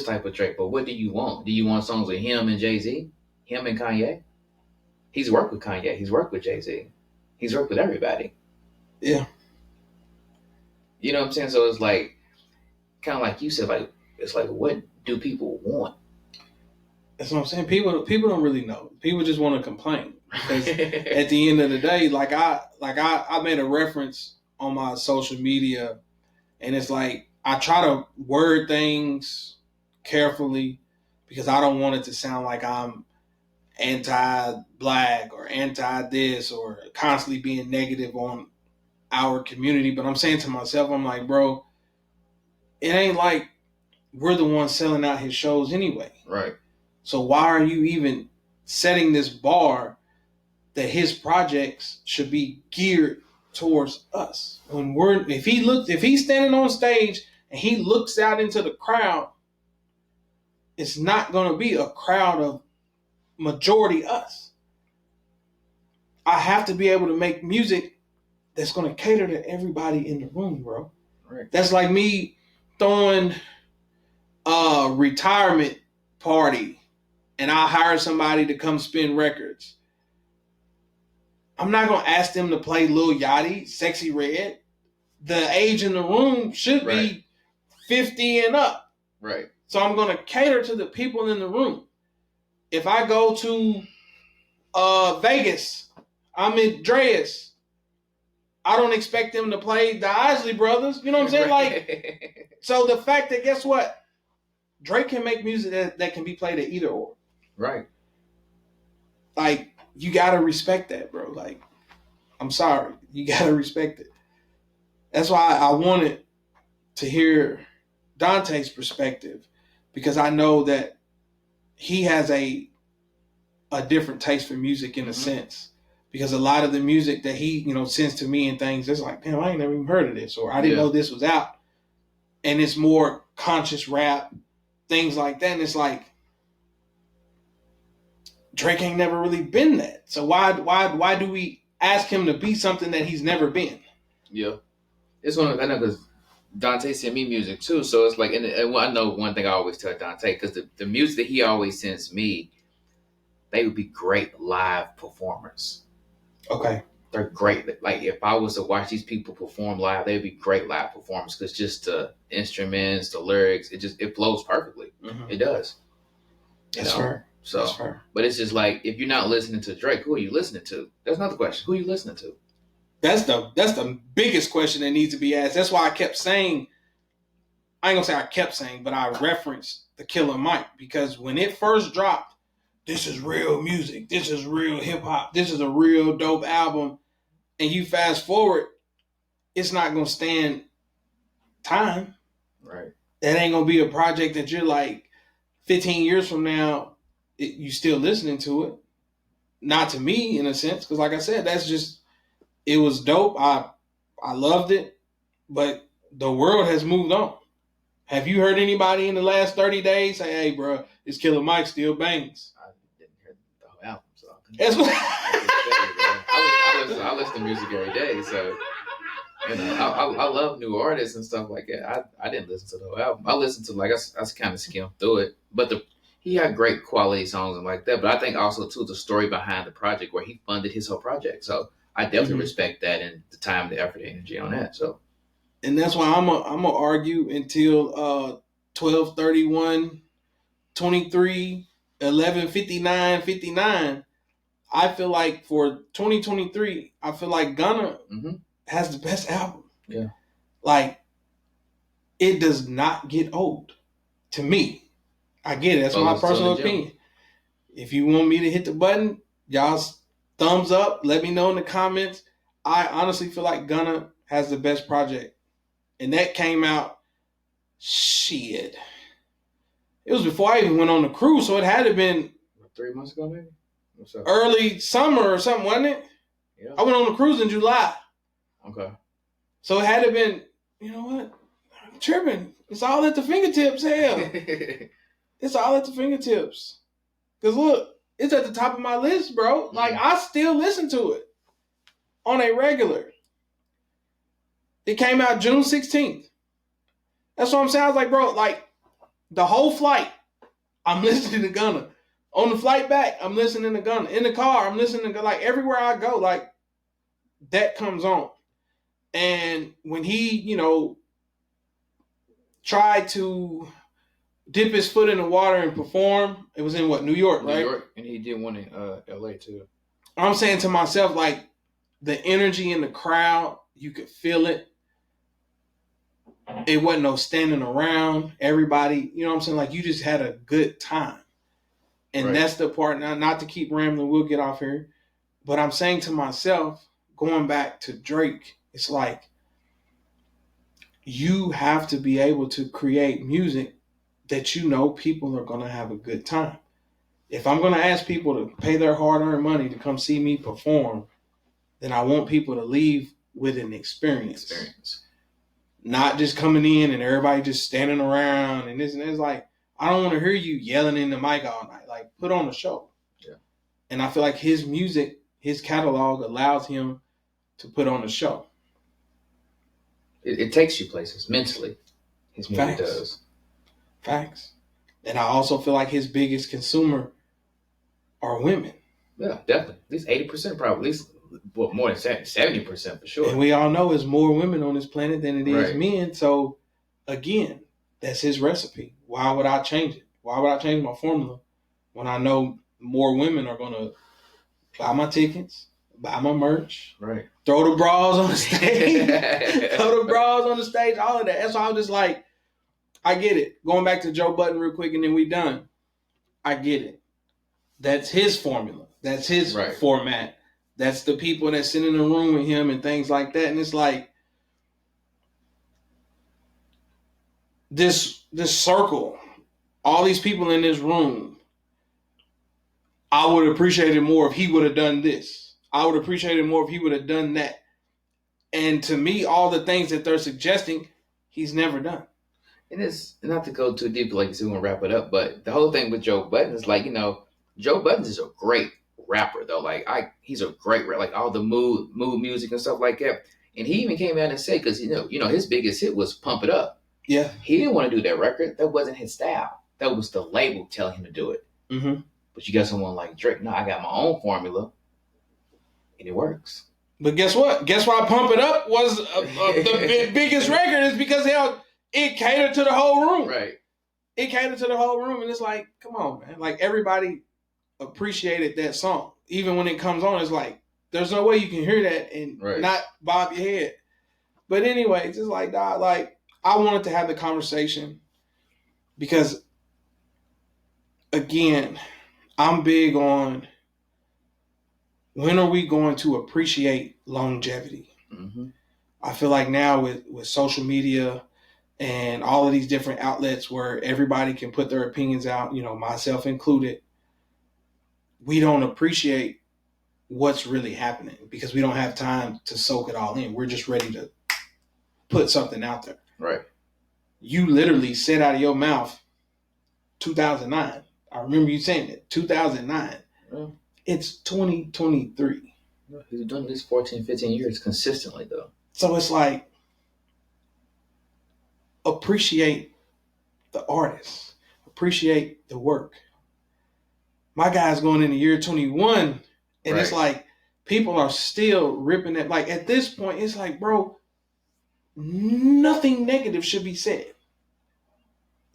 S2: type of Drake, but what do you want? Do you want songs with him and Jay-Z? Him and Kanye? He's worked with Kanye. He's worked with Jay-Z. He's worked with everybody.
S1: Yeah.
S2: You know what I'm saying? So it's like, kind of like you said, like, it's like, what do people want?
S1: That's what I'm saying. People don't really know. People just want to complain. Because at the end of the day, I made a reference on my social media, and it's like I try to word things carefully because I don't want it to sound like I'm anti-black or anti-this or constantly being negative on our community. But I'm saying to myself, I'm like, bro, it ain't like we're the ones selling out his shows anyway.
S2: Right.
S1: So why are you even setting this bar that his projects should be geared towards us? When if he's standing on stage and he looks out into the crowd, it's not going to be a crowd of majority us. I have to be able to make music that's going to cater to everybody in the room, bro.
S2: Right.
S1: That's like me throwing a retirement party and I hire somebody to come spin records. I'm not going to ask them to play Lil Yachty, Sexy Red. The age in the room should be 50 and up.
S2: Right.
S1: So I'm going to cater to the people in the room. If I go to Vegas, I'm in Dreas. I don't expect them to play the Isley Brothers. You know what I'm saying? Like, so the fact that, guess what? Drake can make music that can be played at either or.
S2: Right.
S1: Like, you got to respect that, bro. Like, I'm sorry. You got to respect it. That's why I wanted to hear Dante's perspective, because I know that he has a different taste for music in a sense. Because a lot of the music that he, sends to me and things, it's like, damn, I ain't never even heard of this, or I didn't know this was out. And it's more conscious rap, things like that. And it's like, Drake ain't never really been that. So why do we ask him to be something that he's never been?
S2: Yeah. It's one of, I know, because Dante sent me music too. So it's like, and I know one thing I always tell Dante, because the music that he always sends me, they would be great live performers.
S1: Okay.
S2: They're great. Like, if I was to watch these people perform live, they'd be great live performers, because just the instruments, the lyrics, it flows perfectly. Mm-hmm. It does.
S1: That's fair.
S2: So,
S1: that's fair.
S2: But it's just like, if you're not listening to Drake, who are you listening to? That's another question. Who are you listening to?
S1: That's the biggest question that needs to be asked. That's why I kept saying, I ain't gonna say I kept saying, but I referenced the Killer Mike, because when it first dropped, this is real music, this is real hip hop, this is a real dope album, and you fast forward, it's not gonna stand time.
S2: Right.
S1: That ain't gonna be a project that you're like 15 years from now, you still listening to it. Not to me, in a sense, because like I said, that's just, it was dope. I loved it, but the world has moved on. Have you heard anybody in the last 30 days say, hey, bro, this Killer Mike still bangs?
S2: I didn't hear the whole album, so.
S1: That's what
S2: I listen to music every day, so, I love new artists and stuff like that. I didn't listen to the whole album. I listened to, like, I kind of skimmed through it, but he had great quality songs and like that, but I think also, too, the story behind the project, where he funded his whole project, so I definitely respect that, and the time, the effort, the energy on that, so. And
S1: that's why I'm gonna argue until 12/31, 23, 11/59, 59. I feel like for 2023, I feel like Gunna has the best album.
S2: Yeah.
S1: Like, it does not get old to me. I get it. That's my personal opinion. If you want me to hit the button, y'all thumbs up. Let me know in the comments. I honestly feel like Gunna has the best project. And that came out, shit. It was before I even went on the cruise, so it had to have been
S2: 3 months ago, maybe?
S1: Early summer or something, wasn't it?
S2: Yeah.
S1: I went on the cruise in July.
S2: Okay.
S1: So it had to have been, you know what? I'm tripping. It's all at the fingertips, hell. It's all at the fingertips. Because look, it's at the top of my list, bro. Like, I still listen to it on a regular. It came out June 16th. That's what I'm saying. I was like, bro, like, the whole flight, I'm listening to Gunna. On the flight back, I'm listening to Gunna. In the car, I'm listening to, like, everywhere I go, like, that comes on. And when he, tried to dip his foot in the water and perform, it was in New York, right? New York,
S2: and he did one in LA too.
S1: I'm saying to myself, like, the energy in the crowd, you could feel it. It wasn't no standing around. Everybody, you know what I'm saying? Like, you just had a good time. And that's the part, not to keep rambling, we'll get off here. But I'm saying to myself, going back to Drake, it's like, you have to be able to create music that you know people are going to have a good time. If I'm going to ask people to pay their hard-earned money to come see me perform, then I want people to leave with an experience. Not just coming in and everybody just standing around and this and it's like, I don't want to hear you yelling in the mic all night. Like, put on a show.
S2: Yeah.
S1: And I feel like his music, his catalog allows him to put on a show.
S2: It takes you places mentally. His music does. Facts.
S1: And I also feel like his biggest consumer are women.
S2: Yeah, definitely. At least 80% probably. At least more than 70% for sure.
S1: And we all know there's more women on this planet than it is men. So, again, that's his recipe. Why would I change it? Why would I change my formula when I know more women are going to buy my tickets, buy my merch, throw the bras on the stage, all of that. That's why I was just like, I get it. Going back to Joe Budden real quick and then we done. I get it. That's his formula. That's his format. That's the people that sit in the room with him and things like that. And it's like, this circle, all these people in this room, I would appreciate it more if he would have done this. I would appreciate it more if he would have done that. And to me, all the things that they're suggesting, he's never done.
S2: And it's not to go too deep, like you said, we're going to wrap it up, but the whole thing with Joe Budden is like, Joe Budden is a great rapper, though. Like, he's a great rapper, like all the mood music and stuff like that. And he even came out and said, because, his biggest hit was Pump It Up.
S1: Yeah.
S2: He didn't want to do that record. That wasn't his style. That was the label telling him to do it.
S1: Mm-hmm.
S2: But you got someone like Drake. No, I got my own formula, and it works.
S1: But guess what? Guess why Pump It Up was the biggest record is because it catered to the whole room.
S2: Right.
S1: It catered to the whole room, and it's like, come on, man. Like, everybody appreciated that song. Even when it comes on, it's like, there's no way you can hear that and not bob your head. But anyway, just like, dog, like, I wanted to have the conversation because, again, I'm big on when are we going to appreciate longevity?
S2: Mm-hmm.
S1: I feel like now with social media and all of these different outlets where everybody can put their opinions out, myself included, we don't appreciate what's really happening because we don't have time to soak it all in. We're just ready to put something out there.
S2: Right.
S1: You literally said out of your mouth 2009. I remember you saying it. 2009.
S2: Yeah.
S1: It's 2023.
S2: He's done this 14, 15 years consistently, though.
S1: So it's like, appreciate the artist. Appreciate the work. My guy's going into year 21, and it's like, people are still ripping it. Like, at this point, it's like, bro, nothing negative should be said.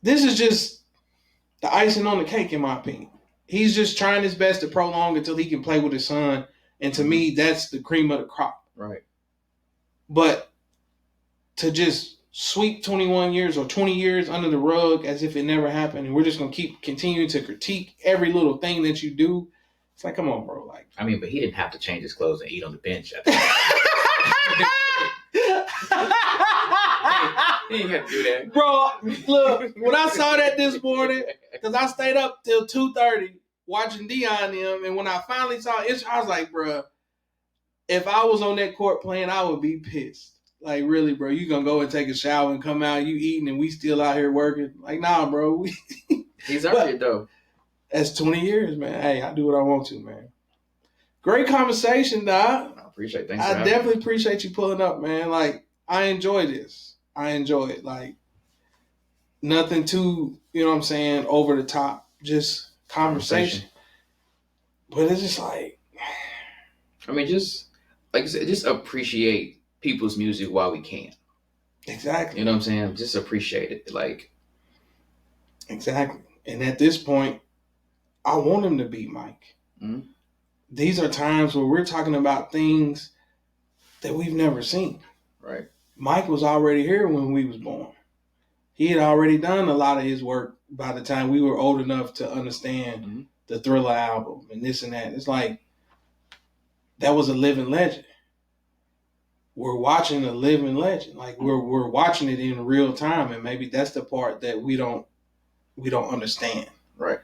S1: This is just the icing on the cake, in my opinion. He's just trying his best to prolong until he can play with his son. And to me, that's the cream of the crop.
S2: Right.
S1: But to just sweep 21 years or 20 years under the rug as if it never happened, and we're just going to keep continuing to critique every little thing that you do. It's like, come on, bro. Like,
S2: I mean, but he didn't have to change his clothes and eat on the bench. He didn't have to do that.
S1: Bro, look, when I saw that this morning, because I stayed up till 2:30 watching Deion and them, and when I finally saw it, I was like, bro, if I was on that court playing, I would be pissed. Like, really, bro, you gonna go and take a shower and come out, you eating, and we still out here working? Like, nah, bro.
S2: He's earned it, though.
S1: That's 20 years, man. Hey, I do what I want to, man. Great conversation, Doc.
S2: I appreciate it.
S1: I definitely appreciate you pulling up, man. Like, I enjoy this. I enjoy it. Like, nothing too, over the top. Just conversation. But it's just like,
S2: I mean, just like I said, just appreciate people's music while we can.
S1: Exactly.
S2: You know what I'm saying? Just appreciate it. Like,
S1: exactly. And at this point, I want him to beat Mike.
S2: Mm-hmm.
S1: These are times where we're talking about things that we've never seen.
S2: Right.
S1: Mike was already here when we was born. He had already done a lot of his work by the time we were old enough to understand the Thriller album and this and that. It's like that was a living legend. We're watching a living legend. Like we're watching it in real time, and maybe that's the part that we don't understand.
S2: Right.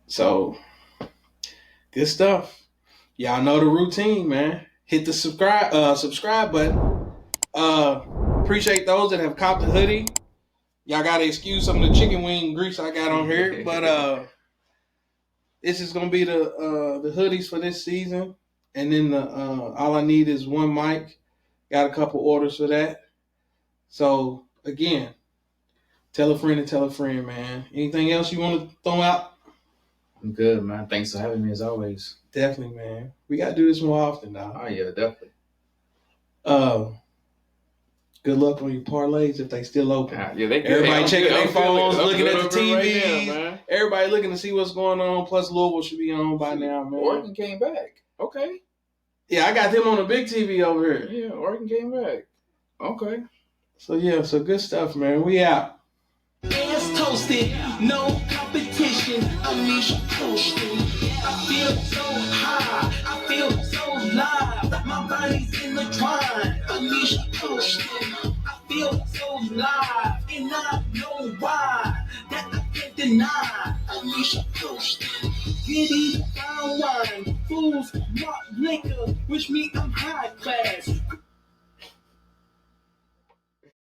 S1: So good stuff. Y'all know the routine, man. Hit the subscribe button. Appreciate those that have copped the hoodie. Y'all gotta excuse some of the chicken wing grease I got on here, but this is gonna be the hoodies for this season, and then all I need is one mic. Got a couple orders for that. So again, tell a friend, man. Anything else you want to throw out?
S2: I'm good, man. Thanks for having me as always.
S1: Definitely, man. We gotta do this more often, dog.
S2: Oh yeah, definitely.
S1: Good luck on your parlays if they still open.
S2: Yeah, they
S1: Everybody checking their phones, looking at the TVs.
S2: Right,
S1: everybody looking to see what's going on. Plus, Louisville should be on by now, man.
S2: Oregon came back. Okay.
S1: Yeah, I got them on the big TV over here.
S2: Yeah, Oregon came back. Okay.
S1: So good stuff, man. We out.
S3: Ass toasted, no competition. Unleash coasting. I feel so high, I feel so live. My body's in the grind. Unleash coasting. I feel so live, and I know why. That I can't deny. Unleash coasting. Giddy, fine wine, fools, rock liquor. Wish me I'm high class.